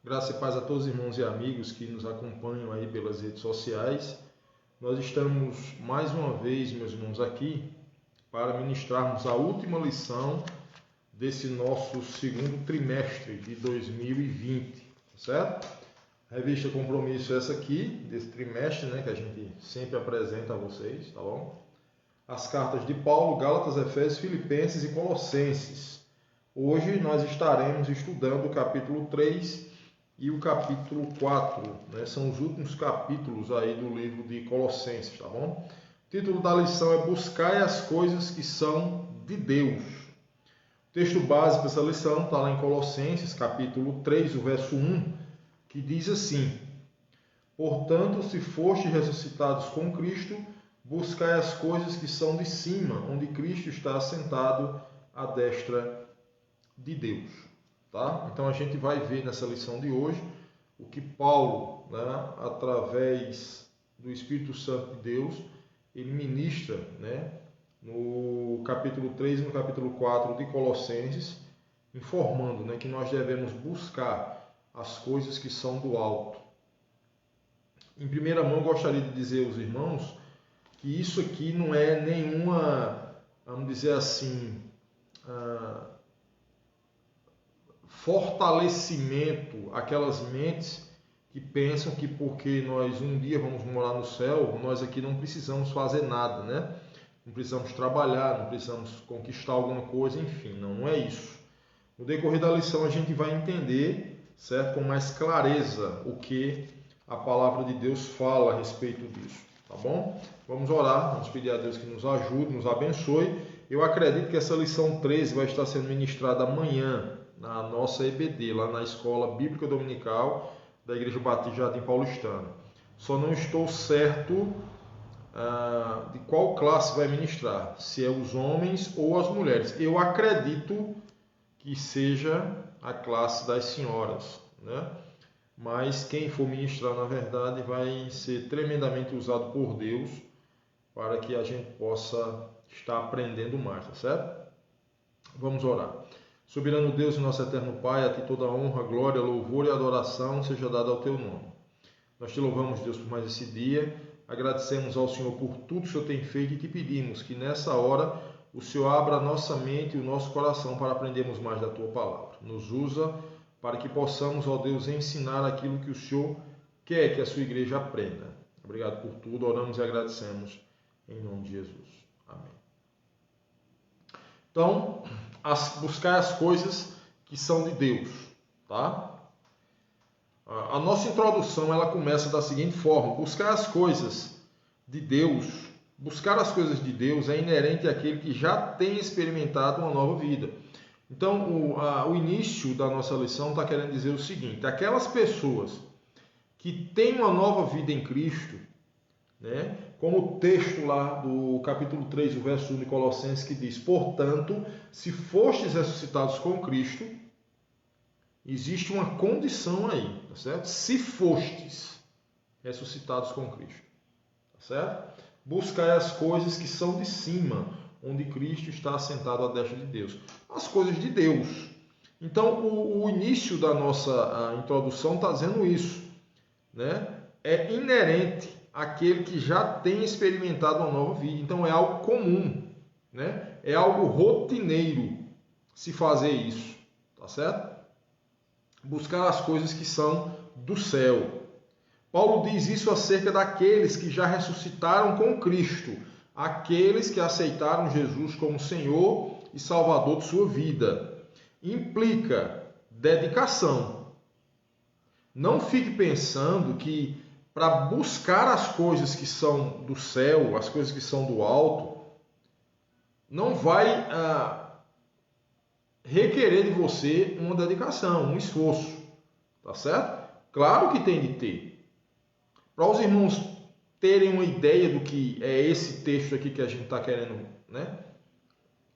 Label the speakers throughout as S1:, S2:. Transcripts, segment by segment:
S1: Graça e paz a todos os irmãos e amigos que nos acompanham aí pelas redes sociais. Nós estamos mais uma vez, meus irmãos, aqui para ministrarmos a última lição desse nosso segundo trimestre de 2020, certo? A revista Compromisso é essa aqui, desse trimestre, né, que a gente sempre apresenta a vocês, tá bom? As cartas de Paulo, Gálatas, Efésios, Filipenses e Colossenses. Hoje nós estaremos estudando o capítulo 3 e o capítulo 4, né? São os últimos capítulos aí do livro de Colossenses, tá bom? O título da lição é Buscai as coisas que são de Deus. O texto base para essa lição está lá em Colossenses, capítulo 3, o verso 1, que diz assim: Portanto, se fostes ressuscitados com Cristo, buscai as coisas que são de cima, onde Cristo está assentado à destra de Deus. Tá? Então a gente vai ver nessa lição de hoje o que Paulo, né, através do Espírito Santo de Deus, ele ministra, né, no capítulo 3 e no capítulo 4 de Colossenses, informando, né, que nós devemos buscar as coisas que são do alto. Em primeira mão, gostaria de dizer aos irmãos que isso aqui não é nenhuma, vamos dizer assim, fortalecimento àquelas mentes que pensam que porque nós um dia vamos morar no céu, nós aqui não precisamos fazer nada, né? Não precisamos trabalhar, não precisamos conquistar alguma coisa, enfim, não é isso. No decorrer da lição a gente vai entender, certo, com mais clareza o que a palavra de Deus fala a respeito disso, tá bom? Vamos orar, vamos pedir a Deus que nos ajude, nos abençoe. Eu acredito que essa lição 13 vai estar sendo ministrada amanhã, na nossa EBD, lá na Escola Bíblica Dominical da Igreja Batista Jardim Paulistano. Só não estou certo de qual classe vai ministrar, se é os homens ou as mulheres. Eu acredito que seja a classe das senhoras, né? Mas quem for ministrar, na verdade, vai ser tremendamente usado por Deus para que a gente possa estar aprendendo mais, tá certo? Vamos orar. Soberano Deus e nosso eterno Pai, a Ti toda a honra, glória, louvor e adoração seja dada ao Teu nome. Nós Te louvamos, Deus, por mais esse dia, agradecemos ao Senhor por tudo que o Senhor tem feito e Te pedimos que nessa hora o Senhor abra a nossa mente e o nosso coração para aprendermos mais da Tua palavra. Nos usa para que possamos, ó Deus, ensinar aquilo que o Senhor quer que a Sua igreja aprenda. Obrigado por tudo, oramos e agradecemos em nome de Jesus. Amém. Então, buscar as coisas que são de Deus, tá? A nossa introdução ela começa da seguinte forma: buscar as coisas de Deus. Buscar as coisas de Deus é inerente àquele que já tem experimentado uma nova vida. Então, o início da nossa lição está querendo dizer o seguinte: aquelas pessoas que têm uma nova vida em Cristo, né? Como o texto lá do capítulo 3, o verso 1 de Colossenses, que diz: Portanto, se fostes ressuscitados com Cristo, existe uma condição aí, tá certo? Se fostes ressuscitados com Cristo, tá certo? Buscai as coisas que são de cima, onde Cristo está assentado à destra de Deus. As coisas de Deus. Então, o início da nossa introdução está dizendo isso, né? É inerente aquele que já tem experimentado uma nova vida. Então é algo comum, né? É algo rotineiro se fazer isso, tá certo? Buscar as coisas que são do céu. Paulo diz isso acerca daqueles que já ressuscitaram com Cristo, aqueles que aceitaram Jesus como Senhor e Salvador de sua vida. Implica dedicação. Não fique pensando que para buscar as coisas que são do céu, as coisas que são do alto, não vai requerer de você uma dedicação, um esforço, tá certo? Claro que tem de ter. Para os irmãos terem uma ideia do que é esse texto aqui que a gente está querendo, né?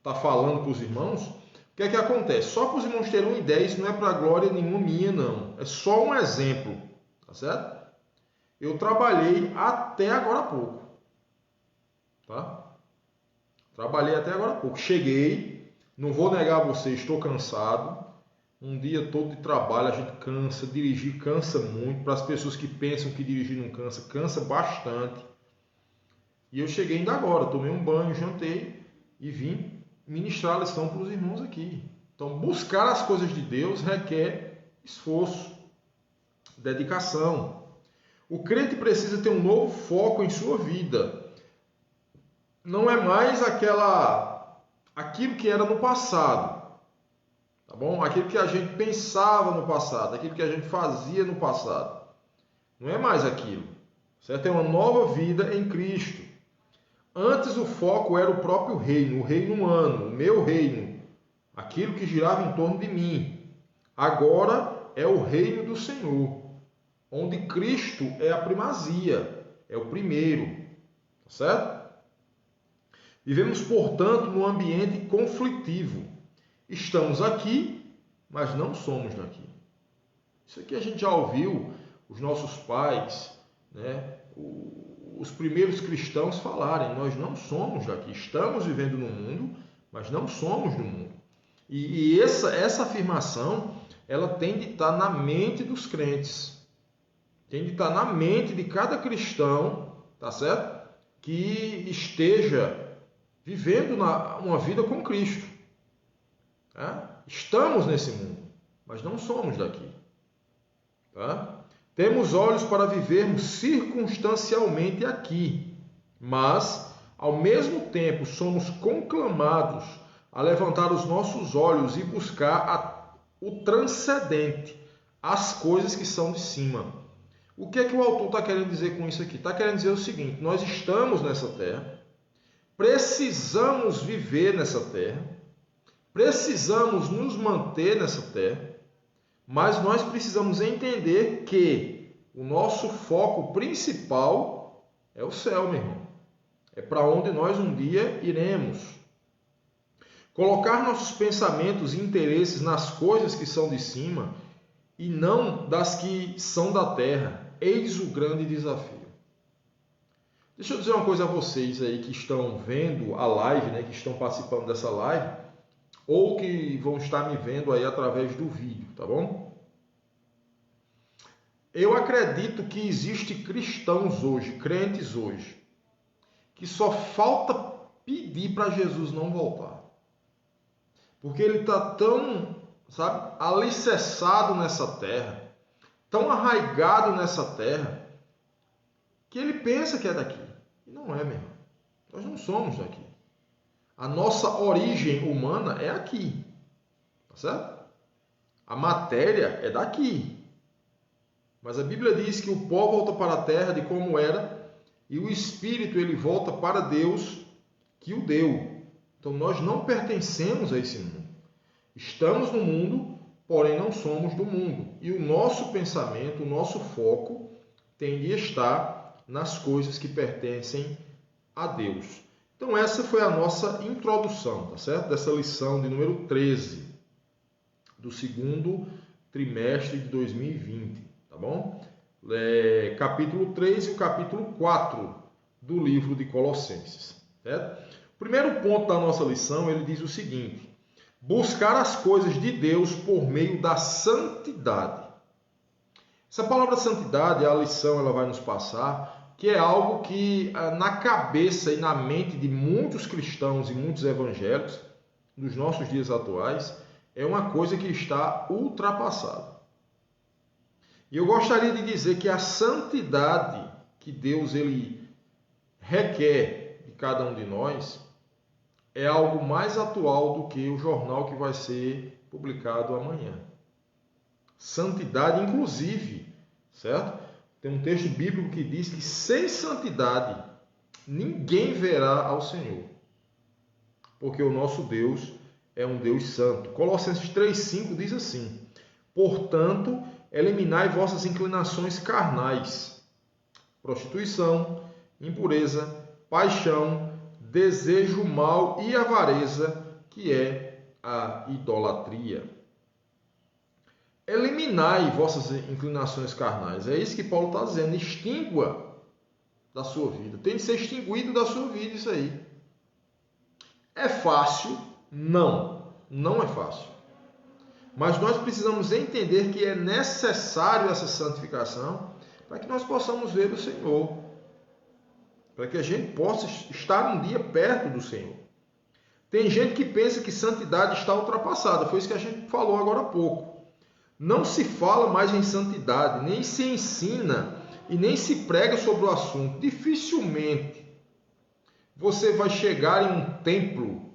S1: Tá falando para os irmãos, o que é que acontece? Só para os irmãos terem uma ideia, isso não é para glória nenhuma minha, não. É só um exemplo, tá certo? Eu trabalhei até agora há pouco, tá? Trabalhei até agora há pouco. Cheguei, não vou negar a você, estou cansado, Um dia todo de trabalho, a gente cansa, dirigir cansa muito. Para as pessoas que pensam que dirigir não cansa, cansa bastante. E eu cheguei ainda agora, tomei um banho, jantei e vim ministrar a lição para os irmãos aqui. Então, buscar as coisas de Deus requer esforço, dedicação. O crente precisa ter um novo foco em sua vida. Não é mais aquilo que era no passado. Tá bom? Aquilo que a gente pensava no passado, aquilo que a gente fazia no passado. Não é mais aquilo. Certo? É uma nova vida em Cristo. Antes o foco era o próprio reino, o reino humano, o meu reino, aquilo que girava em torno de mim. Agora é o reino do Senhor, onde Cristo é a primazia, é o primeiro. Tá certo? Vivemos, portanto, num ambiente conflitivo. Estamos aqui, mas não somos daqui. Isso aqui a gente já ouviu os nossos pais, né, os primeiros cristãos falarem. Nós não somos daqui. Estamos vivendo no mundo, mas não somos do mundo. E essa afirmação, ela tem de estar na mente dos crentes. Tem de estar na mente de cada cristão, tá certo? Que esteja vivendo uma vida com Cristo. Tá? Estamos nesse mundo, mas não somos daqui. Tá? Temos olhos para vivermos circunstancialmente aqui, mas, ao mesmo tempo, somos conclamados a levantar os nossos olhos e buscar o transcendente, as coisas que são de cima. O que é que o autor está querendo dizer com isso aqui? Está querendo dizer o seguinte: nós estamos nessa terra, precisamos viver nessa terra, precisamos nos manter nessa terra, mas nós precisamos entender que o nosso foco principal é o céu, meu irmão. É para onde nós um dia iremos. Colocar nossos pensamentos e interesses nas coisas que são de cima e não das que são da terra. Eis o grande desafio. Deixa eu dizer uma coisa a vocês aí que estão vendo a live, né, que estão participando dessa live, ou que vão estar me vendo aí através do vídeo, tá bom? Eu acredito que existe cristãos hoje, crentes hoje, que só falta pedir para Jesus não voltar. Porque ele está tão, sabe, alicerçado nessa terra, tão arraigado nessa terra, que ele pensa que é daqui. E não é, meu irmão. Nós não somos daqui. A nossa origem humana é aqui. Tá certo? A matéria é daqui. Mas a Bíblia diz que o pó volta para a terra de como era e o espírito ele volta para Deus que o deu. Então nós não pertencemos a esse mundo. Estamos no mundo, porém não somos do mundo. E o nosso pensamento, o nosso foco tem de estar nas coisas que pertencem a Deus. Então essa foi a nossa introdução, tá certo? Dessa lição de número 13 do segundo trimestre de 2020, tá bom? Capítulo 3 e o capítulo 4 do livro de Colossenses, certo? O primeiro ponto da nossa lição, ele diz o seguinte: buscar as coisas de Deus por meio da santidade. Essa palavra santidade, a lição ela vai nos passar que é algo que na cabeça e na mente de muitos cristãos e muitos evangélicos dos nossos dias atuais é uma coisa que está ultrapassada. E eu gostaria de dizer que a santidade que Deus ele requer de cada um de nós é algo mais atual do que o jornal que vai ser publicado amanhã. Santidade, inclusive, certo? Tem um texto bíblico que diz que sem santidade ninguém verá ao Senhor, porque o nosso Deus é um Deus santo. Colossenses 3,5 diz assim: portanto, eliminai vossas inclinações carnais, prostituição, impureza, paixão, desejo mau e avareza, que é a idolatria. Eliminai vossas inclinações carnais. É isso que Paulo está dizendo. Extingua da sua vida. Tem de ser extinguido da sua vida isso aí. É fácil? Não. Não é fácil. Mas nós precisamos entender que é necessário essa santificação para que nós possamos ver o Senhor, para que a gente possa estar um dia perto do Senhor. Tem gente que pensa que santidade está ultrapassada, foi isso que a gente falou agora há pouco. Não se fala mais em santidade, nem se ensina e nem se prega sobre o assunto. Dificilmente você vai chegar em um templo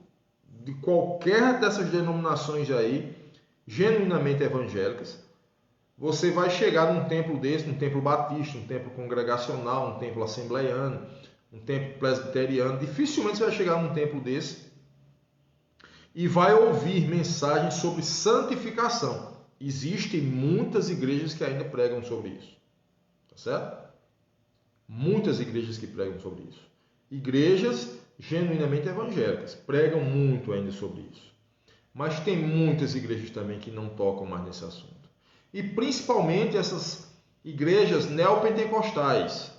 S1: de qualquer dessas denominações aí, genuinamente evangélicas. Você vai chegar num templo desse, num templo batista, um templo congregacional, um templo assembleiano, um templo presbiteriano. Dificilmente você vai chegar num templo desse e vai ouvir mensagens sobre santificação. Existem muitas igrejas que ainda pregam sobre isso. Tá certo? Muitas igrejas que pregam sobre isso. Igrejas genuinamente evangélicas pregam muito ainda sobre isso. Mas tem muitas igrejas também que não tocam mais nesse assunto. E principalmente essas igrejas neopentecostais.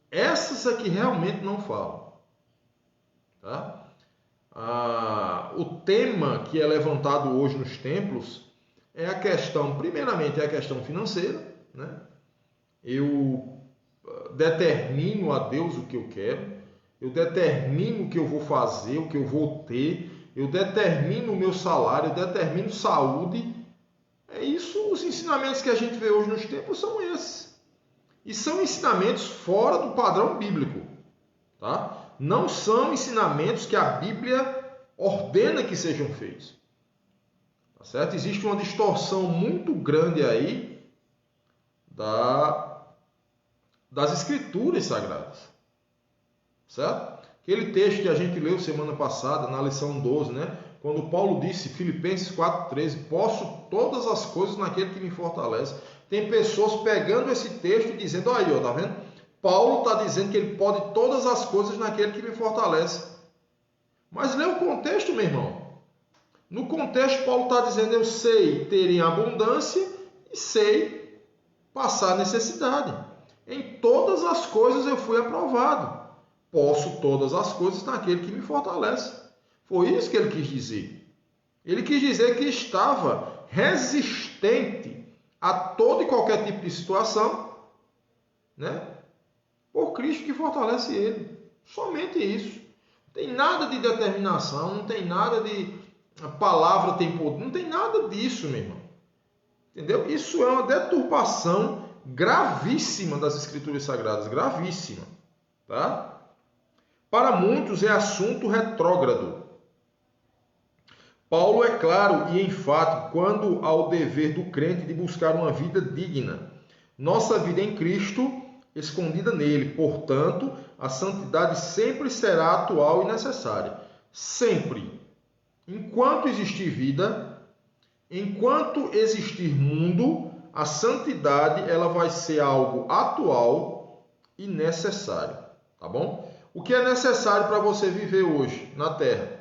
S1: Essas aqui realmente não falam. Tá? O tema que é levantado hoje nos templos é a questão, primeiramente, é a questão financeira, né? Eu determino a Deus o que eu quero, eu determino o que eu vou fazer, o que eu vou ter, eu determino o meu salário, eu determino saúde. É isso, os ensinamentos que a gente vê hoje nos templos são esses. E são ensinamentos fora do padrão bíblico, tá? Não são ensinamentos que a Bíblia ordena que sejam feitos. Tá certo? Existe uma distorção muito grande aí das escrituras sagradas. Certo? Aquele texto que a gente leu semana passada, na lição 12, né? Quando Paulo disse, Filipenses 4,13, posso todas as coisas naquele que me fortalece. Tem pessoas pegando esse texto e dizendo, olha aí, ó, tá vendo? Paulo está dizendo que ele pode todas as coisas naquele que me fortalece. Mas lê o contexto, meu irmão. No contexto, Paulo está dizendo, eu sei ter em abundância e sei passar necessidade. Em todas as coisas eu fui aprovado. Posso todas as coisas naquele que me fortalece. Foi isso que ele quis dizer. Ele quis dizer que estava resistente a todo e qualquer tipo de situação, né? Por Cristo que fortalece ele. Somente isso. Não tem nada de determinação, não tem nada de a palavra tem poder, não tem nada disso, meu irmão. Entendeu? Isso é uma deturpação gravíssima das Escrituras Sagradas, gravíssima, tá? Para muitos é assunto retrógrado. Paulo é claro e enfático quando ao dever do crente de buscar uma vida digna. Nossa vida em Cristo escondida nele. Portanto, a santidade sempre será atual e necessária. Sempre. Enquanto existir vida, enquanto existir mundo, a santidade ela vai ser algo atual e necessário. Tá bom? O que é necessário para você viver hoje na Terra?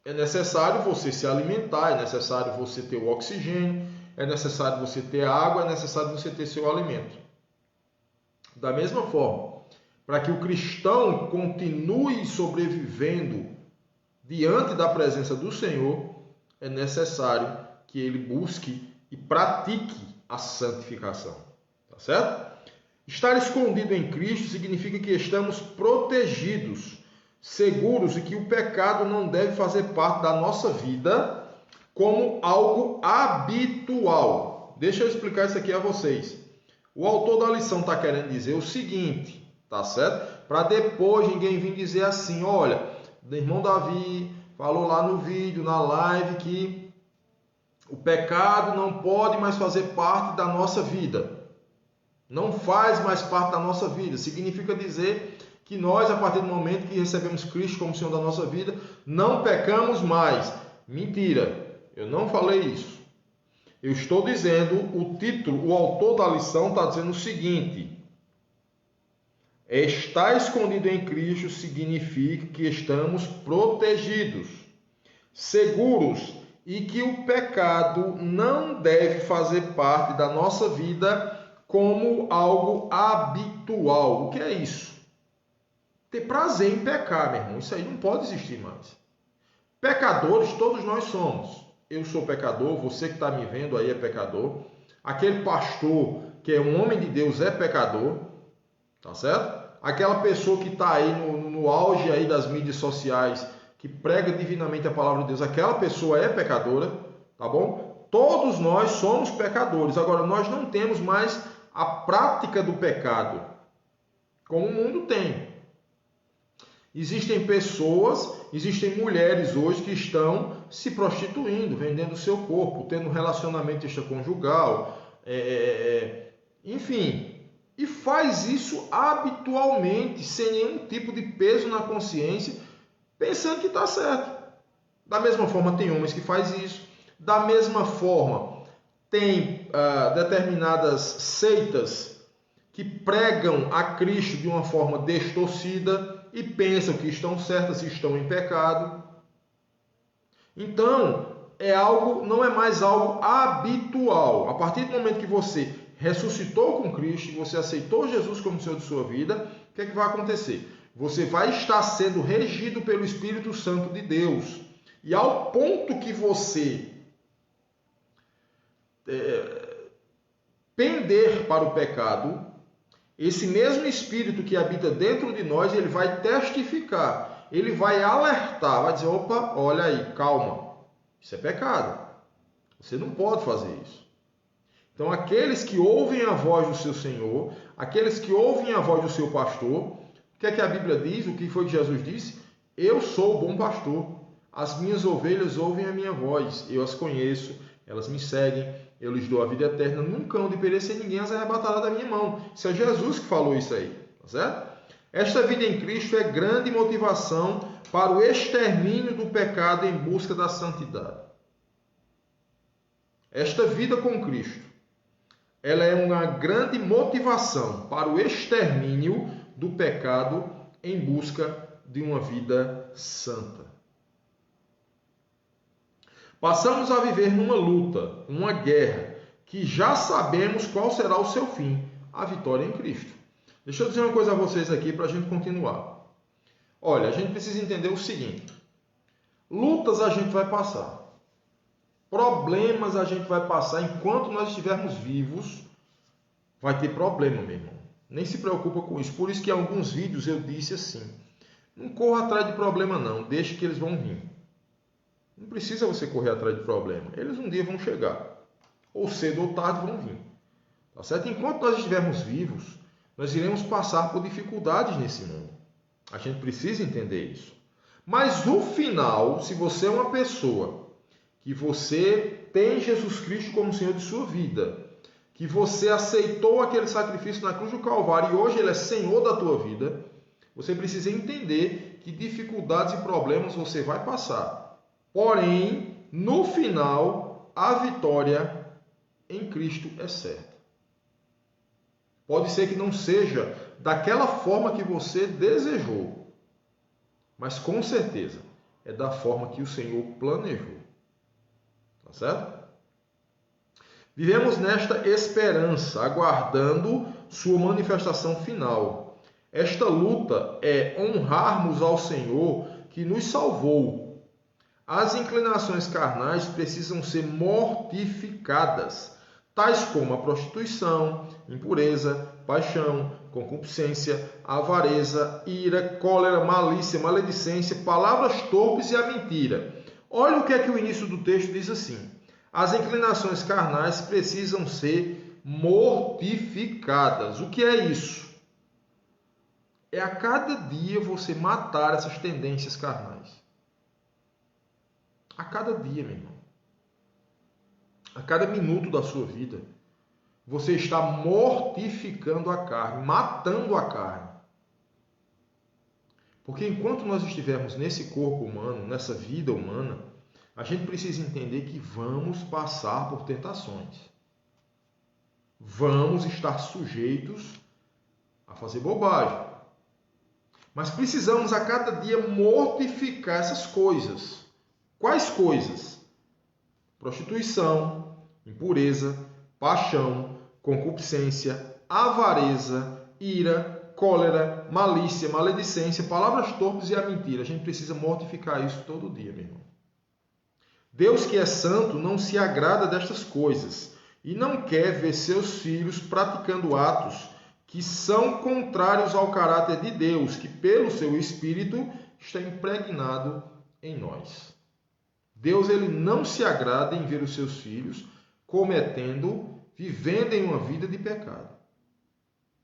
S1: É necessário você se alimentar, é necessário você ter o oxigênio, é necessário você ter água, é necessário você ter seu alimento. Da mesma forma, para que o cristão continue sobrevivendo diante da presença do Senhor, é necessário que ele busque e pratique a santificação. Tá certo? Estar escondido em Cristo significa que estamos protegidos, seguros e que o pecado não deve fazer parte da nossa vida como algo habitual. Deixa eu explicar isso aqui a vocês. O autor da lição está querendo dizer o seguinte, tá certo? Para depois ninguém vir dizer assim, olha, o irmão Davi falou lá no vídeo, na live, que o pecado não pode mais fazer parte da nossa vida. Não faz mais parte da nossa vida. Significa dizer que nós, a partir do momento que recebemos Cristo como Senhor da nossa vida, não pecamos mais. Mentira, eu não falei isso. Eu estou dizendo, o título, o autor da lição está dizendo o seguinte: estar escondido em Cristo significa que estamos protegidos, seguros e que o pecado não deve fazer parte da nossa vida como algo habitual. O que é isso? Ter prazer em pecar, meu irmão. Isso aí não pode existir mais. Pecadores, todos nós somos. Eu sou pecador, você que está me vendo aí é pecador. Aquele pastor que é um homem de Deus é pecador, tá certo? Aquela pessoa que está aí no auge aí das mídias sociais, que prega divinamente a palavra de Deus, aquela pessoa é pecadora, tá bom? Todos nós somos pecadores. Agora, nós não temos mais a prática do pecado, como o mundo tem. Existem pessoas, existem mulheres hoje que estão se prostituindo, vendendo o seu corpo, tendo relacionamento extraconjugal, enfim, e faz isso habitualmente, sem nenhum tipo de peso na consciência, pensando que está certo. Da mesma forma, tem homens que fazem isso. Da mesma forma, tem determinadas seitas que pregam a Cristo de uma forma distorcida e pensam que estão certas e estão em pecado. Então, não é mais algo habitual. A partir do momento que você ressuscitou com Cristo, você aceitou Jesus como Senhor de sua vida, o que é que vai acontecer? Você vai estar sendo regido pelo Espírito Santo de Deus. E ao ponto que você pender para o pecado, esse mesmo Espírito que habita dentro de nós, ele vai testificar, ele vai alertar, vai dizer, opa, olha aí, calma, isso é pecado, você não pode fazer isso. Então, aqueles que ouvem a voz do seu Senhor, aqueles que ouvem a voz do seu pastor, o que é que a Bíblia diz? O que foi que Jesus disse? Eu sou o bom pastor, as minhas ovelhas ouvem a minha voz, eu as conheço, elas me seguem, eu lhes dou a vida eterna, nunca hão de perecer, ninguém as arrebatará da minha mão. Isso é Jesus que falou isso aí, tá certo? Esta vida em Cristo é grande motivação para o extermínio do pecado em busca da santidade. Esta vida com Cristo, ela é uma grande motivação para o extermínio do pecado em busca de uma vida santa. Passamos a viver numa luta, uma guerra, que já sabemos qual será o seu fim, a vitória em Cristo. Deixa eu dizer uma coisa a vocês aqui para a gente continuar. Olha, a gente precisa entender o seguinte: lutas a gente vai passar, problemas a gente vai passar enquanto nós estivermos vivos, vai ter problema, meu irmão. Nem se preocupa com isso. Por isso que em alguns vídeos eu disse assim, não corra atrás de problema não, deixe que eles vão vir. Não precisa você correr atrás de problema. Eles um dia vão chegar. Ou cedo ou tarde vão vir. Tá certo? Enquanto nós estivermos vivos, nós iremos passar por dificuldades nesse mundo. A gente precisa entender isso. Mas no final, se você é uma pessoa que você tem Jesus Cristo como Senhor de sua vida, que você aceitou aquele sacrifício na cruz do Calvário e hoje Ele é Senhor da tua vida, você precisa entender que dificuldades e problemas você vai passar. Porém, no final, a vitória em Cristo é certa. Pode ser que não seja daquela forma que você desejou, mas com certeza é da forma que o Senhor planejou. Tá certo? Vivemos nesta esperança, aguardando sua manifestação final. Esta luta é honrarmos ao Senhor que nos salvou. As inclinações carnais precisam ser mortificadas, tais como a prostituição, impureza, paixão, concupiscência, avareza, ira, cólera, malícia, maledicência, palavras torpes e a mentira. Olha o que é que o início do texto diz assim: as inclinações carnais precisam ser mortificadas. O que é isso? É a cada dia você matar essas tendências carnais. A cada dia, meu irmão. A cada minuto da sua vida, você está mortificando a carne, matando a carne. Porque enquanto nós estivermos nesse corpo humano, nessa vida humana, a gente precisa entender que vamos passar por tentações. Vamos estar sujeitos a fazer bobagem. Mas precisamos a cada dia mortificar essas coisas. Quais coisas? Prostituição, impureza, paixão, concupiscência, avareza, ira, cólera, malícia, maledicência, palavras torpes e a mentira. A gente precisa mortificar isso todo dia, meu irmão. Deus que é santo não se agrada destas coisas e não quer ver seus filhos praticando atos que são contrários ao caráter de Deus, que pelo seu Espírito está impregnado em nós. Deus ele não se agrada em ver os seus filhos vivendo em uma vida de pecado.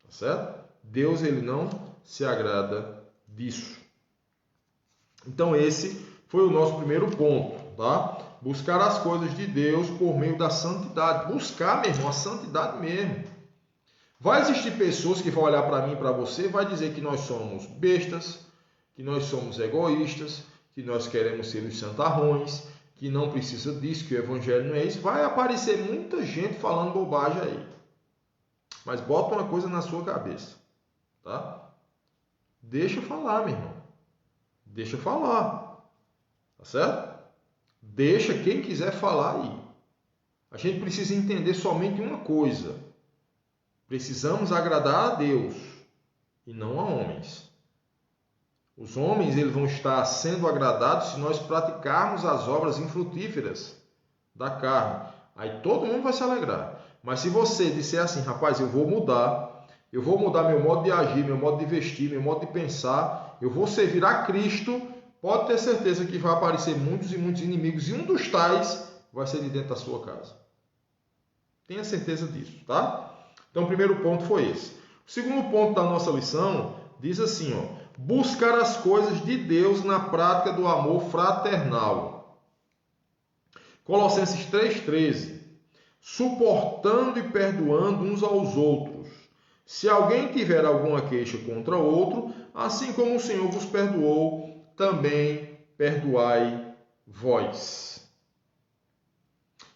S1: Tá certo? Deus ele não se agrada disso. Então esse foi o nosso primeiro ponto, tá? Buscar as coisas de Deus por meio da santidade. Buscar, meu irmão, a santidade mesmo. Vai existir pessoas que vão olhar para mim e para você e vai dizer que nós somos bestas, que nós somos egoístas, que nós queremos ser os santarrões, que não precisa disso, que o evangelho não é isso. Vai aparecer muita gente falando bobagem aí. Mas bota uma coisa na sua cabeça, tá? Deixa eu falar, meu irmão. Deixa eu falar. Tá certo? Deixa quem quiser falar aí. A gente precisa entender somente uma coisa. Precisamos agradar a Deus e não a homens. Os homens eles vão estar sendo agradados se nós praticarmos as obras infrutíferas da carne. Aí todo mundo vai se alegrar. Mas se você disser assim, rapaz, eu vou mudar meu modo de agir, meu modo de vestir, meu modo de pensar, eu vou servir a Cristo, pode ter certeza que vai aparecer muitos e muitos inimigos e um dos tais vai ser de dentro da sua casa. Tenha certeza disso, tá? Então, o primeiro ponto foi esse. O segundo ponto da nossa lição diz assim, ó, buscar as coisas de Deus na prática do amor fraternal. Colossenses 3,13. Suportando e perdoando uns aos outros. Se alguém tiver alguma queixa contra outro, assim como o Senhor vos perdoou, também perdoai vós.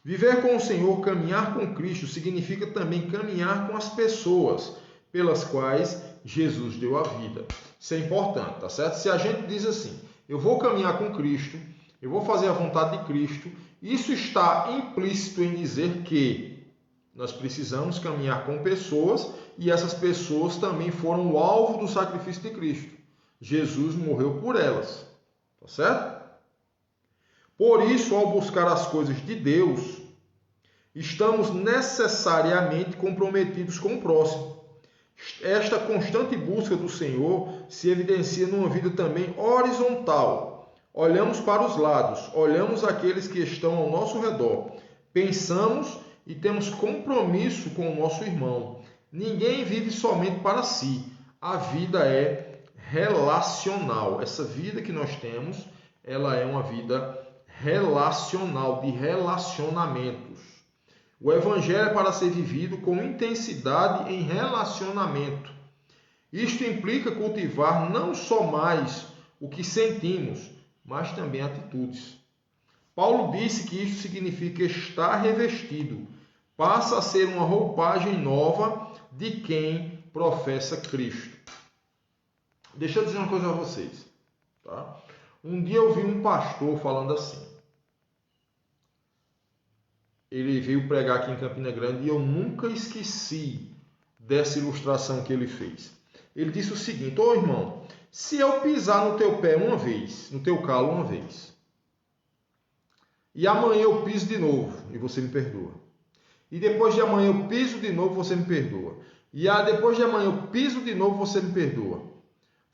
S1: Viver com o Senhor, caminhar com Cristo, significa também caminhar com as pessoas pelas quais Jesus deu a vida. Isso é importante, tá certo? Se a gente diz assim, eu vou caminhar com Cristo, eu vou fazer a vontade de Cristo, isso está implícito em dizer que nós precisamos caminhar com pessoas e essas pessoas também foram o alvo do sacrifício de Cristo. Jesus morreu por elas, tá certo? Por isso, ao buscar as coisas de Deus, estamos necessariamente comprometidos com o próximo. Esta constante busca do Senhor se evidencia numa vida também horizontal. Olhamos para os lados, olhamos aqueles que estão ao nosso redor, pensamos e temos compromisso com o nosso irmão. Ninguém vive somente para si. A vida é relacional. Essa vida que nós temos, ela é uma vida relacional, de relacionamentos. O Evangelho é para ser vivido com intensidade em relacionamento. Isto implica cultivar não só mais o que sentimos, mas também atitudes. Paulo disse que isso significa estar revestido, passa a ser uma roupagem nova de quem professa Cristo. Deixa eu dizer uma coisa a vocês, tá? Um dia eu vi um pastor falando assim. Ele veio pregar aqui em Campina Grande e eu nunca esqueci dessa ilustração que ele fez. Ele disse o seguinte: ô irmão, se eu pisar no teu pé uma vez, no teu calo uma vez, e amanhã eu piso de novo e você me perdoa, e depois de amanhã eu piso de novo, você me perdoa, e depois de amanhã eu piso de novo, você me perdoa.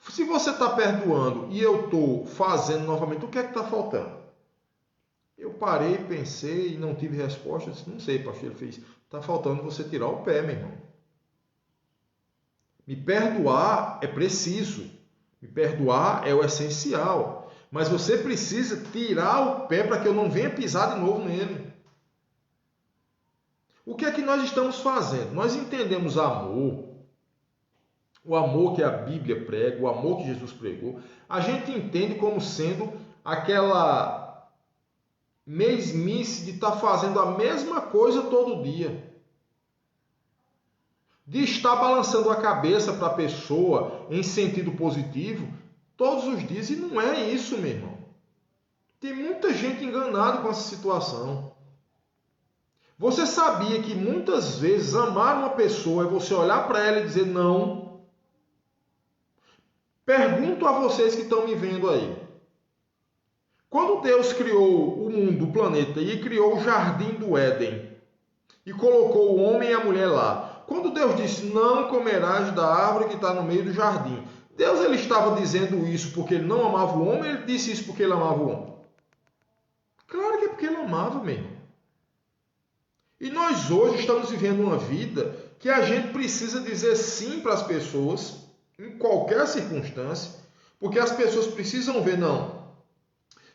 S1: Se você está perdoando e eu estou fazendo novamente, o que é que está faltando? Eu parei, pensei e não tive resposta. Eu disse, não sei, pastor. Ele fez, está faltando você tirar o pé, meu irmão. Me perdoar é preciso. Me perdoar é o essencial. Mas você precisa tirar o pé para que eu não venha pisar de novo nele. O que é que nós estamos fazendo? Nós entendemos amor. O amor que a Bíblia prega, o amor que Jesus pregou, a gente entende como sendo aquela mesmice de estar fazendo a mesma coisa todo dia. De estar balançando a cabeça para a pessoa em sentido positivo todos os dias. E não é isso, meu irmão. Tem muita gente enganada com essa situação. Você sabia que muitas vezes amar uma pessoa é você olhar para ela e dizer não? Pergunto a vocês que estão me vendo aí. Quando Deus criou o mundo, o planeta, e criou o jardim do Éden, e colocou o homem e a mulher lá, quando Deus disse, não comerás da árvore que está no meio do jardim, Deus ele estava dizendo isso porque ele não amava o homem, ou ele disse isso porque ele amava o homem? Claro que é porque ele amava mesmo. E nós hoje estamos vivendo uma vida que a gente precisa dizer sim para as pessoas, em qualquer circunstância, porque as pessoas precisam ver, não,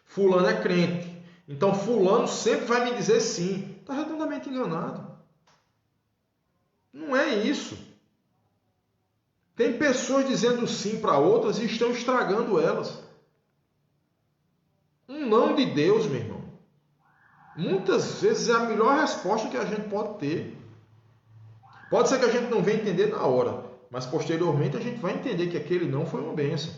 S1: fulano é crente, então fulano sempre vai me dizer sim. Está redondamente enganado. Não é isso. Tem pessoas dizendo sim para outras e estão estragando elas. Um não de Deus, meu irmão, muitas vezes é a melhor resposta que a gente pode ter. Pode ser que a gente não venha entender na hora, mas posteriormente a gente vai entender que aquele não foi uma bênção.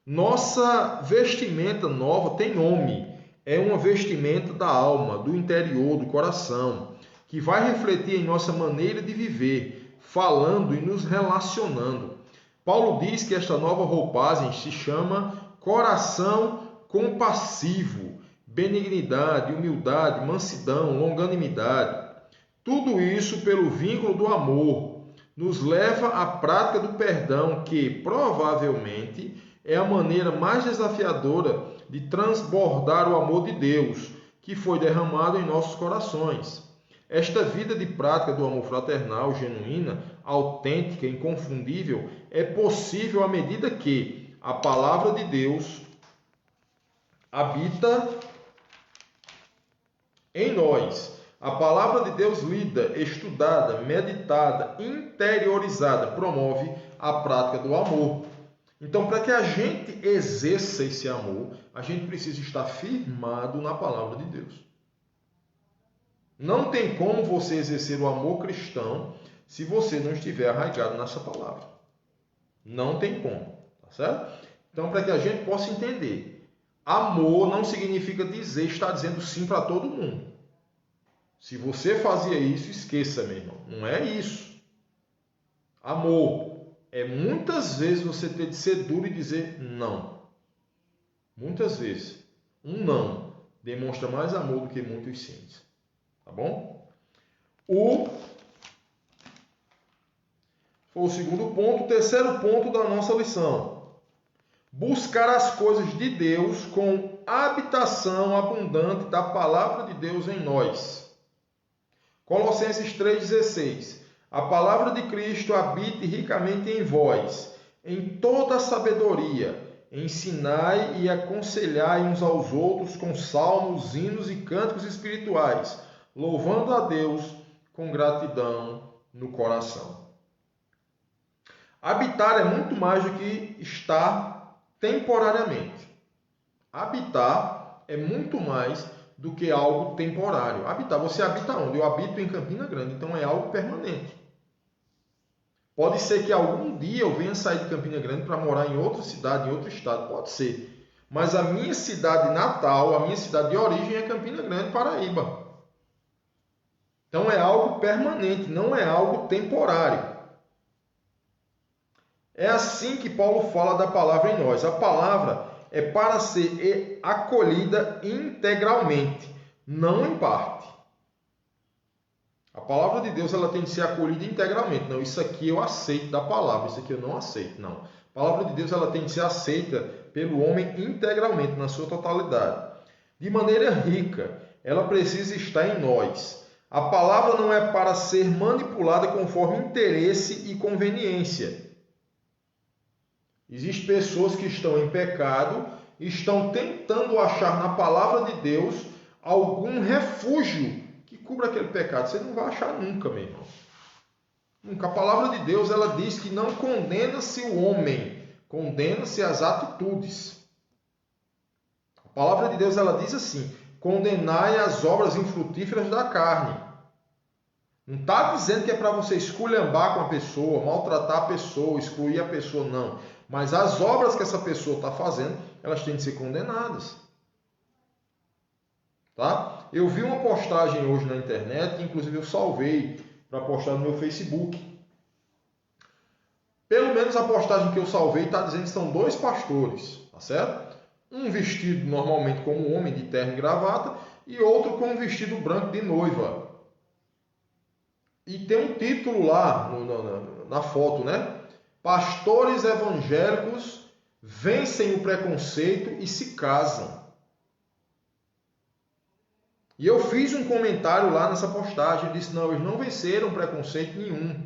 S1: Nossa vestimenta nova tem nome. É uma vestimenta da alma, do interior, do coração, que vai refletir em nossa maneira de viver, falando e nos relacionando. Paulo diz que esta nova roupagem se chama coração compassivo, benignidade, humildade, mansidão, longanimidade. Tudo isso pelo vínculo do amor nos leva à prática do perdão, que provavelmente é a maneira mais desafiadora de transbordar o amor de Deus, que foi derramado em nossos corações. Esta vida de prática do amor fraternal, genuína, autêntica, inconfundível, é possível à medida que a palavra de Deus habita em nós. A palavra de Deus lida, estudada, meditada, interiorizada, promove a prática do amor. Então, para que a gente exerça esse amor, a gente precisa estar firmado na palavra de Deus. Não tem como você exercer o amor cristão se você não estiver arraigado nessa palavra. Não tem como, tá certo? Então, para que a gente possa entender, amor não significa estar dizendo sim para todo mundo. Se você fazia isso, esqueça, meu irmão. Não é isso. Amor é muitas vezes você ter de ser duro e dizer não. Muitas vezes. Um não demonstra mais amor do que muitos sims. Tá bom? Foi o segundo ponto. O terceiro ponto da nossa lição. Buscar as coisas de Deus com habitação abundante da palavra de Deus em nós. Colossenses 3,16. A palavra de Cristo habite ricamente em vós, em toda a sabedoria. Ensinai e aconselhai uns aos outros com salmos, hinos e cânticos espirituais, louvando a Deus com gratidão no coração. Habitar é muito mais do que estar temporariamente. Habitar é muito mais do que algo temporário. Habitar, você habita onde? Eu habito em Campina Grande, então é algo permanente. Pode ser que algum dia eu venha sair de Campina Grande para morar em outra cidade, em outro estado, pode ser. Mas a minha cidade natal, a minha cidade de origem é Campina Grande, Paraíba. Então é algo permanente, não é algo temporário. É assim que Paulo fala da palavra em nós. A palavra é para ser acolhida integralmente, não em parte. A palavra de Deus ela tem de ser acolhida integralmente. Não, isso aqui eu aceito da palavra, isso aqui eu não aceito. Não. A palavra de Deus ela tem de ser aceita pelo homem integralmente, na sua totalidade. De maneira rica, ela precisa estar em nós. A palavra não é para ser manipulada conforme interesse e conveniência. Existem pessoas que estão em pecado e estão tentando achar na palavra de Deus algum refúgio que cubra aquele pecado. Você não vai achar nunca, meu irmão. Nunca. A palavra de Deus ela diz que não condena-se o homem, condena-se as atitudes. A palavra de Deus ela diz assim: condenai as obras infrutíferas da carne. Não está dizendo que é para você esculhambar com a pessoa, maltratar a pessoa, excluir a pessoa, não. Mas as obras que essa pessoa está fazendo, elas têm de ser condenadas. Tá? Eu vi uma postagem hoje na internet, que inclusive eu salvei para postar no meu Facebook. Pelo menos a postagem que eu salvei está dizendo que são 2 pastores, tá certo? Um vestido normalmente como homem, de terno e gravata, e outro com um vestido branco de noiva. E tem um título lá na foto, né? Pastores evangélicos vencem o preconceito e se casam. E eu fiz um comentário lá nessa postagem, disse, não, eles não venceram preconceito nenhum.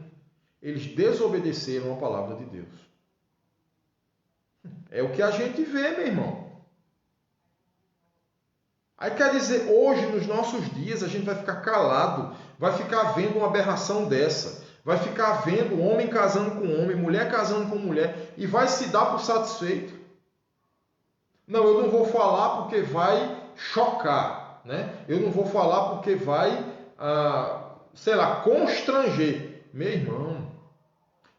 S1: Eles desobedeceram a palavra de Deus. É o que a gente vê, meu irmão. Aí quer dizer, hoje, nos nossos dias, a gente vai ficar calado, vai ficar vendo uma aberração dessa, vai ficar vendo homem casando com homem, mulher casando com mulher, e vai se dar por satisfeito. Não, eu não vou falar porque vai chocar, né? Eu não vou falar porque vai, constranger. Meu irmão,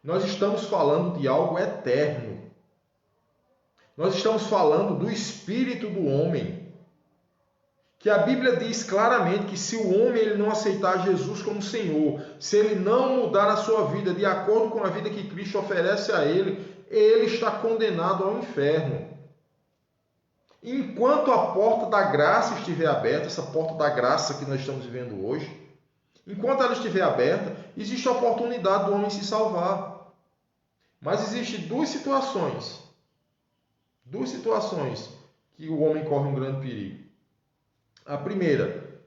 S1: nós estamos falando de algo eterno. Nós estamos falando do espírito do homem. Que a Bíblia diz claramente que se o homem ele não aceitar Jesus como Senhor, se ele não mudar a sua vida de acordo com a vida que Cristo oferece a ele, ele está condenado ao inferno. Enquanto a porta da graça estiver aberta, essa porta da graça que nós estamos vivendo hoje, enquanto ela estiver aberta, existe a oportunidade do homem se salvar. Mas existem duas situações que o homem corre um grande perigo. A primeira,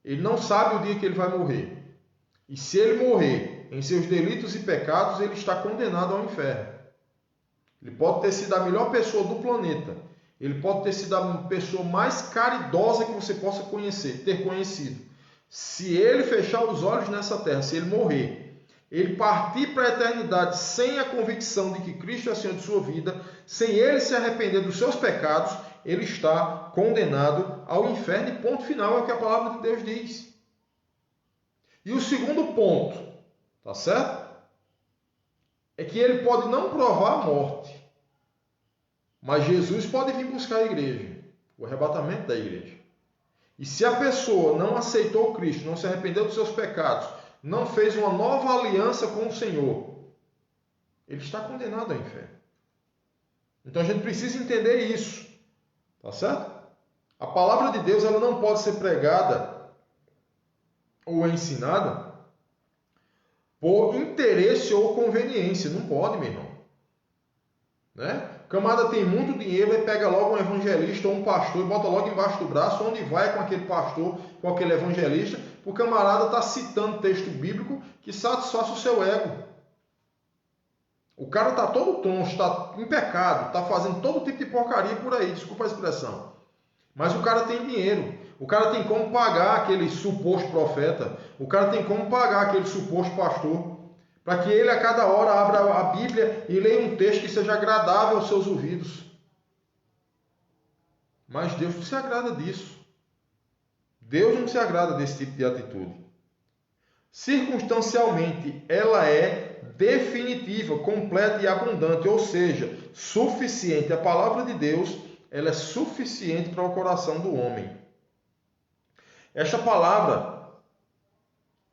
S1: ele não sabe o dia que ele vai morrer. E se ele morrer em seus delitos e pecados, ele está condenado ao inferno. Ele pode ter sido a melhor pessoa do planeta. Ele pode ter sido a pessoa mais caridosa que você possa ter conhecido. Se ele fechar os olhos nessa terra, se ele morrer, ele partir para a eternidade sem a convicção de que Cristo é o Senhor de sua vida, sem ele se arrepender dos seus pecados, ele está condenado ao inferno e ponto final, é o que a palavra de Deus diz. E o segundo ponto, tá certo? É que ele pode não provar a morte, mas Jesus pode vir buscar a igreja, o arrebatamento da igreja. E se a pessoa não aceitou Cristo, não se arrependeu dos seus pecados, não fez uma nova aliança com o Senhor, ele está condenado ao inferno. Então a gente precisa entender isso. Tá certo? A palavra de Deus ela não pode ser pregada ou ensinada por interesse ou conveniência. Não pode, meu irmão. Né? O camarada tem muito dinheiro e pega logo um evangelista ou um pastor e bota logo embaixo do braço, onde vai com aquele pastor, com aquele evangelista, o camarada está citando texto bíblico que satisfaz o seu ego. O cara está todo tonto, está em pecado, está fazendo todo tipo de porcaria por aí, desculpa a expressão. Mas o cara tem dinheiro, o cara tem como pagar aquele suposto profeta, o cara tem como pagar aquele suposto pastor, para que ele a cada hora abra a Bíblia e leia um texto que seja agradável aos seus ouvidos. Mas Deus não se agrada disso. Deus não se agrada desse tipo de atitude. Circunstancialmente, ela é definitiva, completa e abundante, ou seja, suficiente. A palavra de Deus, ela é suficiente para o coração do homem. Esta palavra,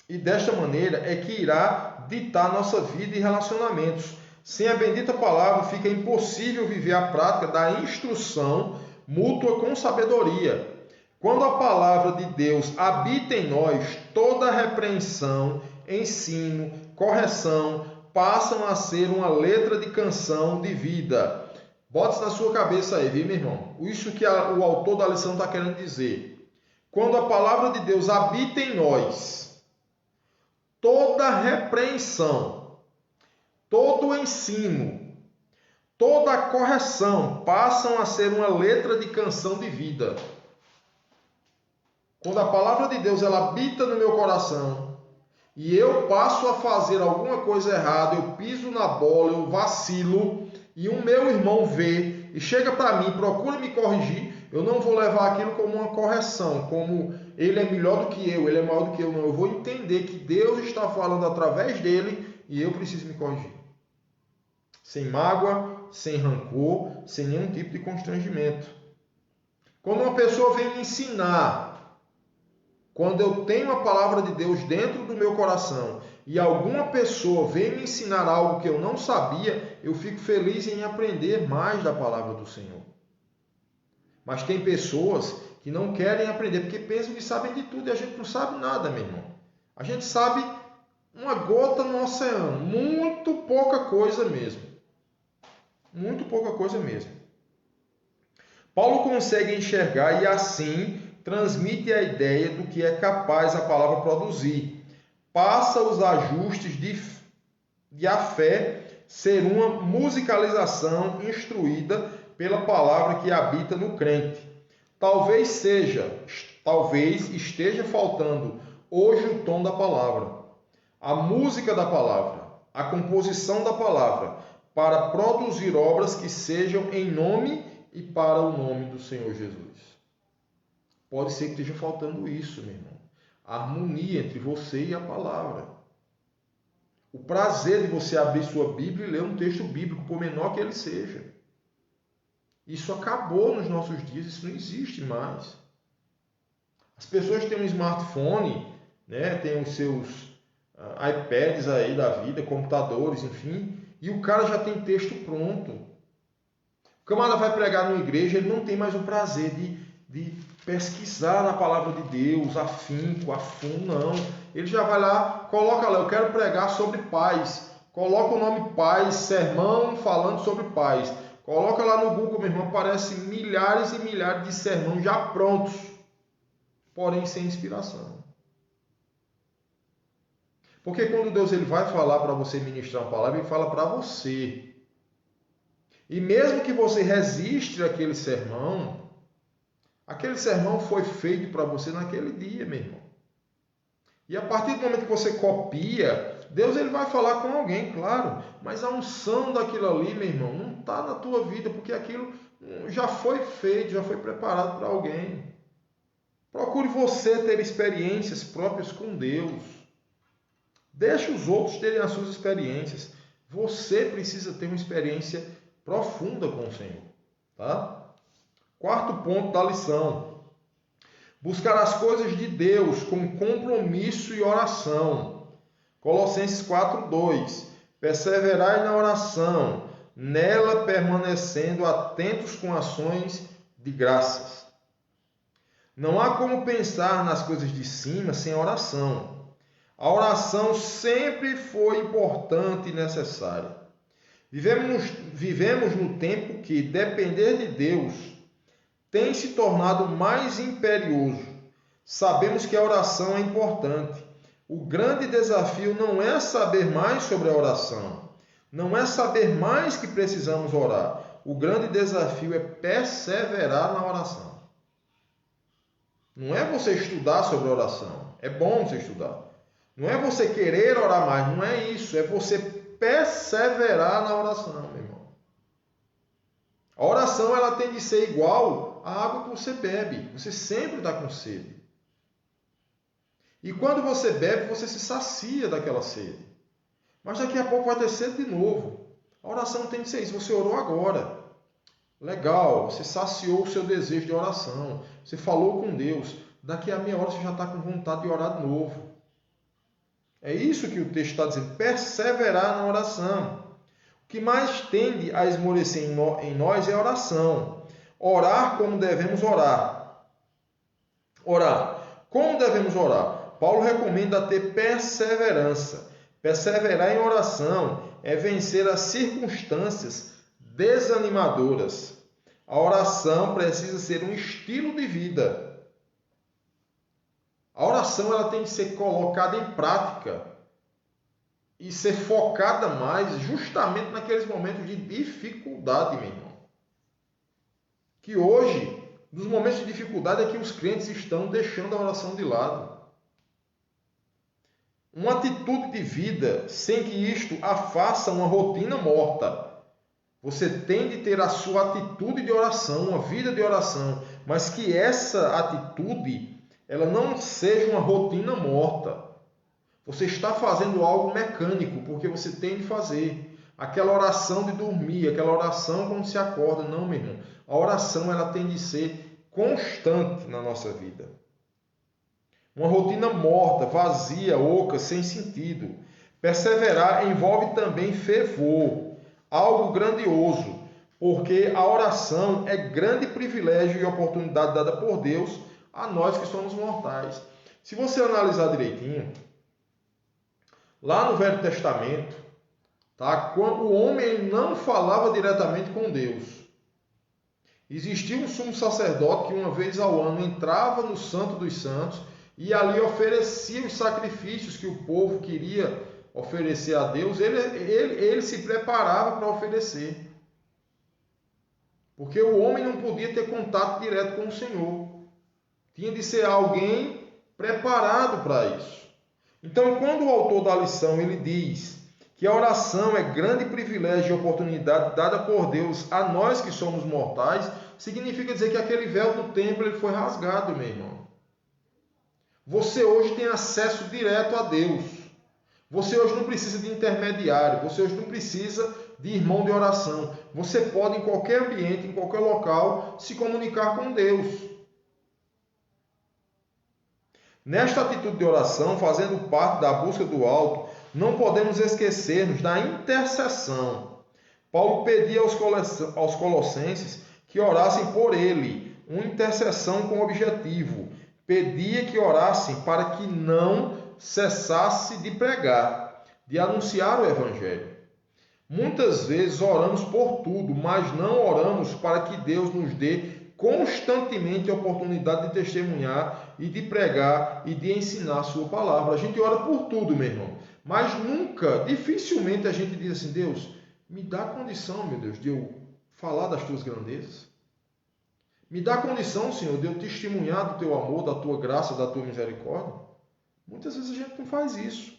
S1: e desta maneira, é que irá ditar nossa vida e relacionamentos. Sem a bendita palavra, fica impossível viver a prática da instrução mútua com sabedoria. Quando a palavra de Deus habita em nós, toda repreensão, ensino, correção, passam a ser uma letra de canção de vida. Bote na sua cabeça aí, viu, meu irmão? Isso que o autor da lição está querendo dizer. Quando a palavra de Deus habita em nós, toda repreensão, todo ensino, toda correção passam a ser uma letra de canção de vida. Quando a palavra de Deus ela habita no meu coração e eu passo a fazer alguma coisa errada, eu piso na bola, eu vacilo e o meu irmão vê e chega para mim, procura me corrigir, eu não vou levar aquilo como uma correção, como ele é melhor do que eu, ele é maior do que eu, não. Eu vou entender que Deus está falando através dele e eu preciso me corrigir. Sem mágoa, sem rancor, sem nenhum tipo de constrangimento. Quando uma pessoa vem me ensinar, quando eu tenho a palavra de Deus dentro do meu coração e alguma pessoa vem me ensinar algo que eu não sabia, eu fico feliz em aprender mais da palavra do Senhor. Mas tem pessoas que não querem aprender porque pensam que sabem de tudo e a gente não sabe nada, meu irmão. A gente sabe uma gota no oceano, muito pouca coisa mesmo. Muito pouca coisa mesmo. Paulo consegue enxergar e assim transmite a ideia do que é capaz a palavra produzir. Passa os ajustes de a fé ser uma musicalização instruída pela palavra que habita no crente. Talvez esteja faltando hoje o tom da palavra, a música da palavra, a composição da palavra, para produzir obras que sejam em nome e para o nome do Senhor Jesus. Pode ser que esteja faltando isso, meu irmão. A harmonia entre você e a palavra. O prazer de você abrir sua Bíblia e ler um texto bíblico, por menor que ele seja. Isso acabou nos nossos dias, isso não existe mais. As pessoas têm um smartphone, né, têm os seus iPads aí da vida, computadores, enfim, e o cara já tem texto pronto. O camarada vai pregar numa igreja, ele não tem mais o prazer de pesquisar na palavra de Deus, afinco, a fundo, não. Ele já vai lá, coloca lá, eu quero pregar sobre paz. Coloca o nome paz, sermão falando sobre paz. Coloca lá no Google, meu irmão, aparece milhares e milhares de sermões já prontos, porém sem inspiração. Porque quando Deus ele vai falar para você ministrar uma palavra, ele fala para você. E mesmo que você resiste àquele sermão foi feito para você naquele dia, meu irmão. E a partir do momento que você copia, Deus ele vai falar com alguém, claro. Mas a unção daquilo ali, meu irmão, não está na tua vida, porque aquilo já foi feito, já foi preparado para alguém. Procure você ter experiências próprias com Deus. Deixe os outros terem as suas experiências. Você precisa ter uma experiência profunda com o Senhor. Tá? Quarto ponto da lição. Buscar as coisas de Deus com compromisso e oração. Colossenses 4:2. Perseverai na oração, nela permanecendo atentos com ações de graças. Não há como pensar nas coisas de cima sem oração. A oração sempre foi importante e necessária. Vivemos no tempo que depender de Deus tem se tornado mais imperioso. Sabemos que a oração é importante. O grande desafio não é saber mais sobre a oração. Não é saber mais que precisamos orar. O grande desafio é perseverar na oração. Não é você estudar sobre a oração. É bom você estudar. Não é você querer orar mais. Não é isso. É você perseverar na oração, meu irmão. A oração ela tem de ser igual à água que você bebe. Você sempre está com sede. E quando você bebe, você se sacia daquela sede. Mas daqui a pouco vai ter sede de novo. A oração tem de ser isso. Você orou agora. Legal, você saciou o seu desejo de oração. Você falou com Deus. Daqui a meia hora você já está com vontade de orar de novo. É isso que o texto está dizendo. Perseverar na oração. O que mais tende a esmorecer em nós é a oração. Orar como devemos orar. Orar. Como devemos orar? Paulo recomenda ter perseverança. Perseverar em oração é vencer as circunstâncias desanimadoras. A oração precisa ser um estilo de vida. A oração ela tem que ser colocada em prática e ser focada mais justamente naqueles momentos de dificuldade, meu irmão. Que hoje, nos momentos de dificuldade, é que os crentes estão deixando a oração de lado. Uma atitude de vida sem que isto a faça uma rotina morta. Você tem de ter a sua atitude de oração, uma vida de oração, mas que essa atitude ela não seja uma rotina morta. Você está fazendo algo mecânico, porque você tem de fazer. Aquela oração de dormir, aquela oração quando se acorda. Não, meu irmão. A oração ela tem de ser constante na nossa vida. Uma rotina morta, vazia, oca, sem sentido. Perseverar envolve também fervor, algo grandioso. Porque a oração é grande privilégio e oportunidade dada por Deus a nós que somos mortais. Se você analisar direitinho, lá no Velho Testamento, tá? Quando o homem não falava diretamente com Deus, existia um sumo sacerdote que uma vez ao ano entrava no Santo dos Santos e ali oferecia os sacrifícios que o povo queria oferecer a Deus. Ele se preparava para oferecer. Porque o homem não podia ter contato direto com o Senhor. Tinha de ser alguém preparado para isso. Então, quando o autor da lição ele diz que a oração é grande privilégio e oportunidade dada por Deus a nós que somos mortais, significa dizer que aquele véu do templo ele foi rasgado, meu irmão. Você hoje tem acesso direto a Deus. Você hoje não precisa de intermediário. Você hoje não precisa de irmão de oração. Você pode, em qualquer ambiente, em qualquer local, se comunicar com Deus. Nesta atitude de oração, fazendo parte da busca do alto, não podemos esquecermos da intercessão. Paulo pedia aos colossenses que orassem por ele, uma intercessão com objetivo. Pedia que orassem para que não cessasse de pregar, de anunciar o Evangelho. Muitas vezes oramos por tudo, mas não oramos para que Deus nos dê constantemente a oportunidade de testemunhar e de pregar e de ensinar a sua palavra. A gente ora por tudo, meu irmão, mas nunca, dificilmente a gente diz assim: Deus, me dá condição, meu Deus, de eu falar das tuas grandezas. Me dá condição, Senhor, de eu testemunhar do teu amor, da tua graça, da tua misericórdia. Muitas vezes a gente não faz isso.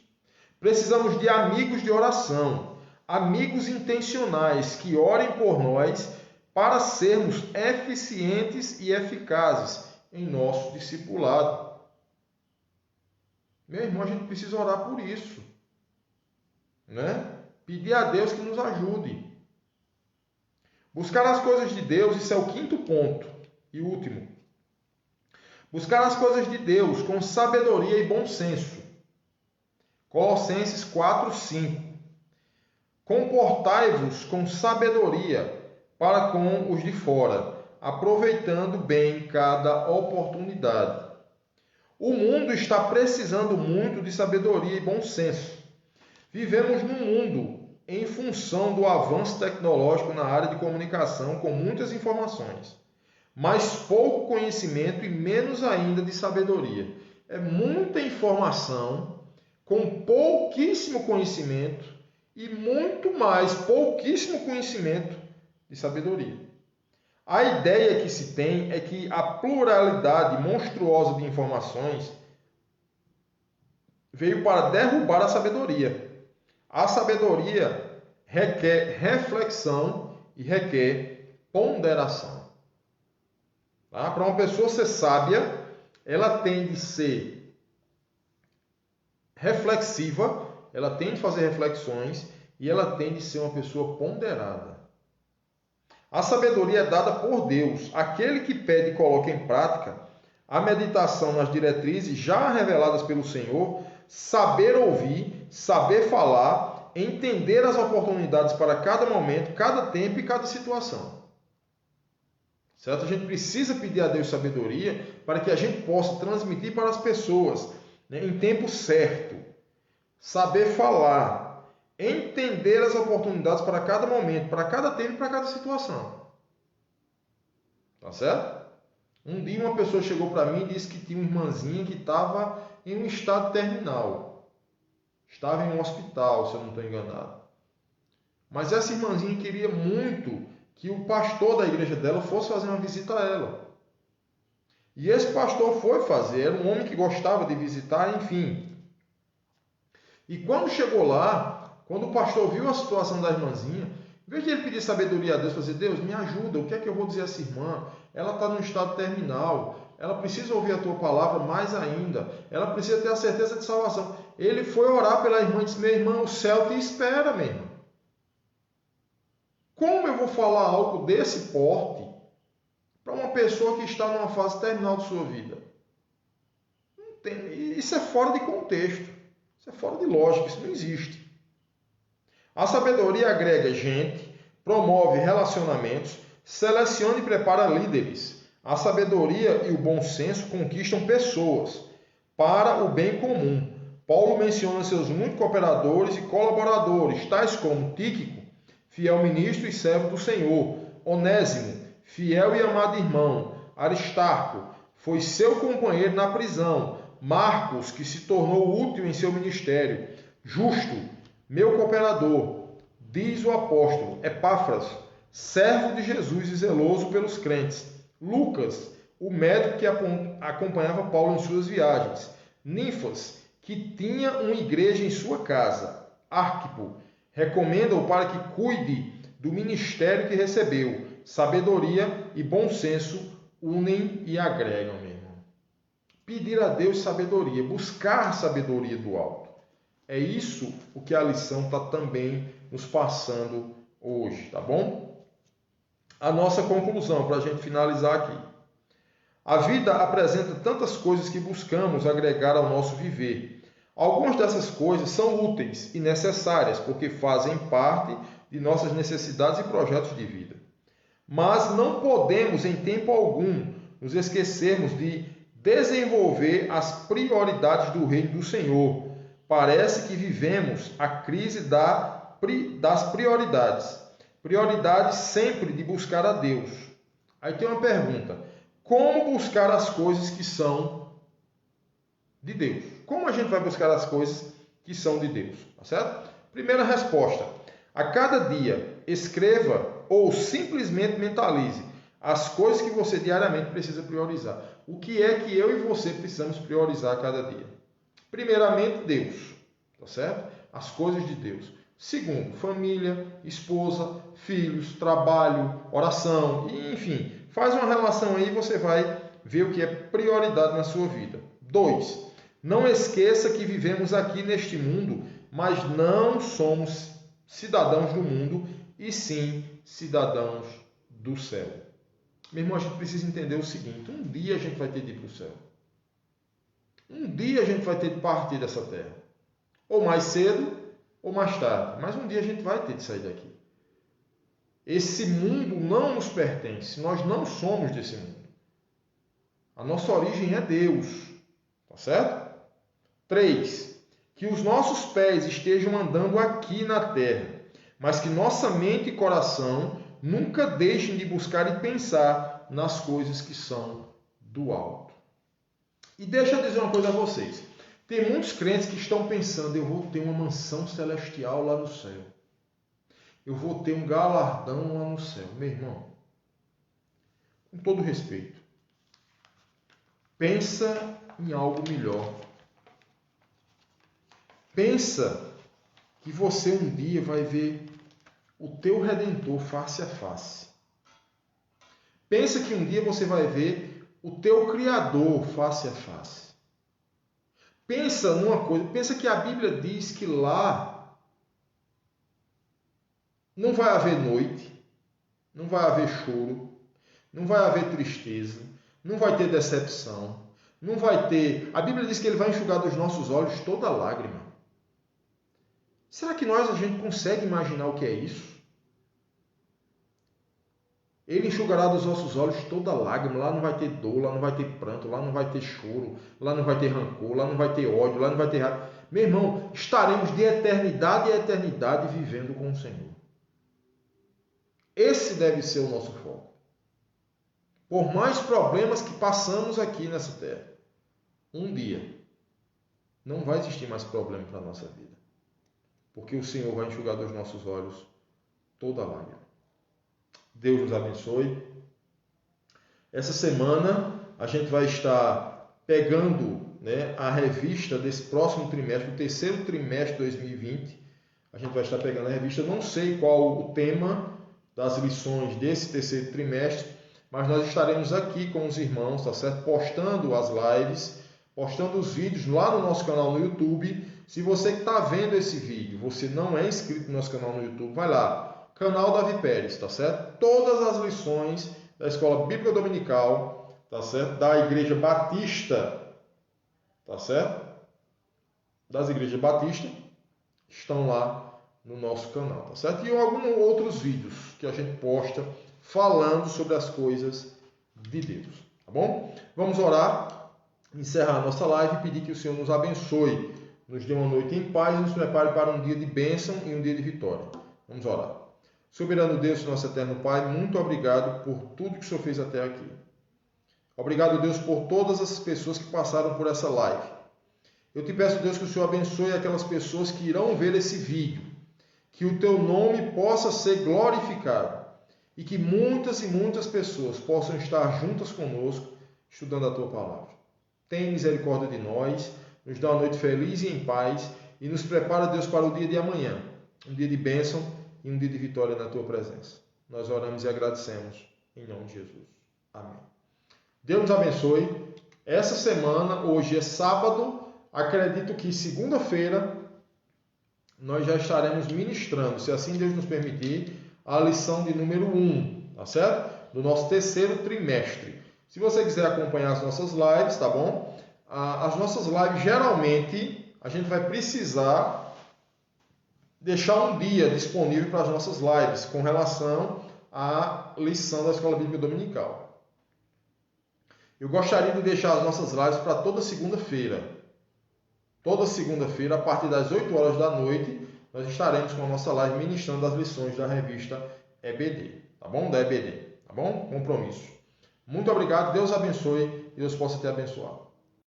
S1: Precisamos de amigos de oração, amigos intencionais que orem por nós para sermos eficientes e eficazes em nosso discipulado. Meu irmão, a gente precisa orar por isso, né? Pedir a Deus que nos ajude. Buscar as coisas de Deus, isso é o quinto ponto e último. Buscar as coisas de Deus com sabedoria e bom senso. Colossenses 4:5. Comportai-vos com sabedoria para com os de fora, aproveitando bem cada oportunidade. O mundo está precisando muito de sabedoria e bom senso. Vivemos num mundo em função do avanço tecnológico na área de comunicação, com muitas informações, mas pouco conhecimento e menos ainda de sabedoria. É muita informação com pouquíssimo conhecimento e muito mais pouquíssimo conhecimento de sabedoria. A ideia que se tem é que a pluralidade monstruosa de informações veio para derrubar a sabedoria. A sabedoria requer reflexão e requer ponderação. Tá? Para uma pessoa ser sábia, ela tem de ser reflexiva, ela tem de fazer reflexões e ela tem de ser uma pessoa ponderada. A sabedoria é dada por Deus. Aquele que pede e coloca em prática a meditação nas diretrizes já reveladas pelo Senhor, saber ouvir, saber falar, entender as oportunidades para cada momento, cada tempo e cada situação. Certo? A gente precisa pedir a Deus sabedoria para que a gente possa transmitir para as pessoas, né, em tempo certo. Saber falar, entender as oportunidades para cada momento, para cada tempo e para cada situação. Tá certo? Um dia uma pessoa chegou para mim e disse que tinha uma irmãzinha que estava em um estado terminal. Estava em um hospital, se eu não estou enganado. Mas essa irmãzinha queria muito que o pastor da igreja dela fosse fazer uma visita a ela. E esse pastor foi fazer, era um homem que gostava de visitar, enfim. E quando chegou lá, quando o pastor viu a situação da irmãzinha, em vez de ele pedir sabedoria a Deus, fazer: Deus, me ajuda, o que é que eu vou dizer a essa irmã? Ela está num estado terminal, ela precisa ouvir a tua palavra mais ainda, ela precisa ter a certeza de salvação. Ele foi orar pela irmã e disse: minha irmã, o céu te espera, minha irmã. Como eu vou falar algo desse porte para uma pessoa que está numa fase terminal de sua vida? Não tem, isso é fora de contexto, isso é fora de lógica, isso não existe. A sabedoria agrega gente, promove relacionamentos, seleciona e prepara líderes. A sabedoria e o bom senso conquistam pessoas para o bem comum. Paulo menciona seus muitos cooperadores e colaboradores, tais como Tíquico, fiel ministro e servo do Senhor, Onésimo, fiel e amado irmão, Aristarco, foi seu companheiro na prisão, Marcos, que se tornou útil em seu ministério, Justo, meu cooperador, diz o apóstolo, Epáfras, servo de Jesus e zeloso pelos crentes, Lucas, o médico que acompanhava Paulo em suas viagens, Ninfas, que tinha uma igreja em sua casa, Arquipo, recomenda-o para que cuide do ministério que recebeu. Sabedoria e bom senso unem e agregam, meu irmão. Pedir a Deus sabedoria, buscar sabedoria do alto. É isso o que a lição está também nos passando hoje, tá bom? A nossa conclusão, para a gente finalizar aqui. A vida apresenta tantas coisas que buscamos agregar ao nosso viver. Algumas dessas coisas são úteis e necessárias, porque fazem parte de nossas necessidades e projetos de vida. Mas não podemos, em tempo algum, nos esquecermos de desenvolver as prioridades do reino do Senhor. Parece que vivemos a crise das prioridades. Prioridade sempre de buscar a Deus. Aí tem uma pergunta. Como buscar as coisas que são de Deus? Como a gente vai buscar as coisas que são de Deus? Tá certo? Primeira resposta. A cada dia, escreva ou simplesmente mentalize as coisas que você diariamente precisa priorizar. O que é que eu e você precisamos priorizar a cada dia? Primeiramente, Deus. Tá certo? As coisas de Deus. Segundo, família, esposa, filhos, trabalho, oração, e, enfim. Faz uma relação aí e você vai ver o que é prioridade na sua vida. 2. Não esqueça que vivemos aqui neste mundo, mas não somos cidadãos do mundo, e sim cidadãos do céu. Meu irmão, a gente precisa entender o seguinte: um dia a gente vai ter de ir para o céu. Um dia a gente vai ter de partir dessa terra. Ou mais cedo, ou mais tarde. Mas um dia a gente vai ter de sair daqui. Esse mundo não nos pertence. Nós não somos desse mundo. A nossa origem é Deus. Tá certo? 3. Que os nossos pés estejam andando aqui na terra, mas que nossa mente e coração nunca deixem de buscar e pensar nas coisas que são do alto. E deixa eu dizer uma coisa a vocês. Tem muitos crentes que estão pensando, eu vou ter uma mansão celestial lá no céu. Eu vou ter um galardão lá no céu. Meu irmão, com todo respeito, pensa em algo melhor. Pensa que você um dia vai ver o teu Redentor face a face. Pensa que um dia você vai ver o teu Criador face a face. Pensa numa coisa, pensa que a Bíblia diz que lá não vai haver noite, não vai haver choro, não vai haver tristeza, não vai ter decepção, não vai ter... A Bíblia diz que Ele vai enxugar dos nossos olhos toda lágrima. Será que a gente consegue imaginar o que é isso? Ele enxugará dos nossos olhos toda lágrima. Lá não vai ter dor, lá não vai ter pranto, lá não vai ter choro, lá não vai ter rancor, lá não vai ter ódio, lá não vai ter raiva. Meu irmão, estaremos de eternidade a eternidade vivendo com o Senhor. Esse deve ser o nosso foco. Por mais problemas que passamos aqui nessa terra, um dia não vai existir mais problema para a nossa vida. Porque o Senhor vai enxugar dos nossos olhos toda a lágrima. Deus nos abençoe. Essa semana a gente vai estar pegando, a revista desse próximo trimestre, o terceiro trimestre de 2020. A gente vai estar pegando a revista. Eu não sei qual o tema das lições desse terceiro trimestre, mas nós estaremos aqui com os irmãos, tá certo? Postando as lives, postando os vídeos lá no nosso canal no YouTube. Se você que está vendo esse vídeo, você não é inscrito no nosso canal no YouTube, vai lá, canal Davi Pérez, tá certo? Todas as lições da Escola Bíblica Dominical, tá certo? Da Igreja Batista, tá certo? Das Igrejas Batistas, estão lá no nosso canal, tá certo? E alguns outros vídeos que a gente posta falando sobre as coisas de Deus, tá bom? Vamos orar, encerrar a nossa live e pedir que o Senhor nos abençoe, nos dê uma noite em paz e nos prepare para um dia de bênção e um dia de vitória. Vamos orar. Soberano Deus, nosso eterno Pai, muito obrigado por tudo que o Senhor fez até aqui. Obrigado, Deus, por todas as pessoas que passaram por essa live. Eu te peço, Deus, que o Senhor abençoe aquelas pessoas que irão ver esse vídeo, que o teu nome possa ser glorificado e que muitas e muitas pessoas possam estar juntas conosco estudando a tua palavra. Tenha misericórdia de nós, nos dá uma noite feliz e em paz e nos prepara, Deus, para o dia de amanhã, um dia de bênção e um dia de vitória na tua presença. Nós oramos e agradecemos em nome de Jesus. Amém. Deus nos abençoe. Essa semana, hoje é sábado, acredito que segunda-feira nós já estaremos ministrando, se assim Deus nos permitir, a lição de número 1, tá certo? Do nosso terceiro trimestre. Se você quiser acompanhar as nossas lives, tá bom? As nossas lives, geralmente, a gente vai precisar deixar um dia disponível para as nossas lives com relação à lição da Escola Bíblica Dominical. Eu gostaria de deixar as nossas lives para toda segunda-feira. Toda segunda-feira, a partir das 8 horas da noite, nós estaremos com a nossa live ministrando as lições da revista EBD, tá bom? Da EBD, tá bom? Compromisso. Muito obrigado, Deus abençoe e Deus possa te abençoar.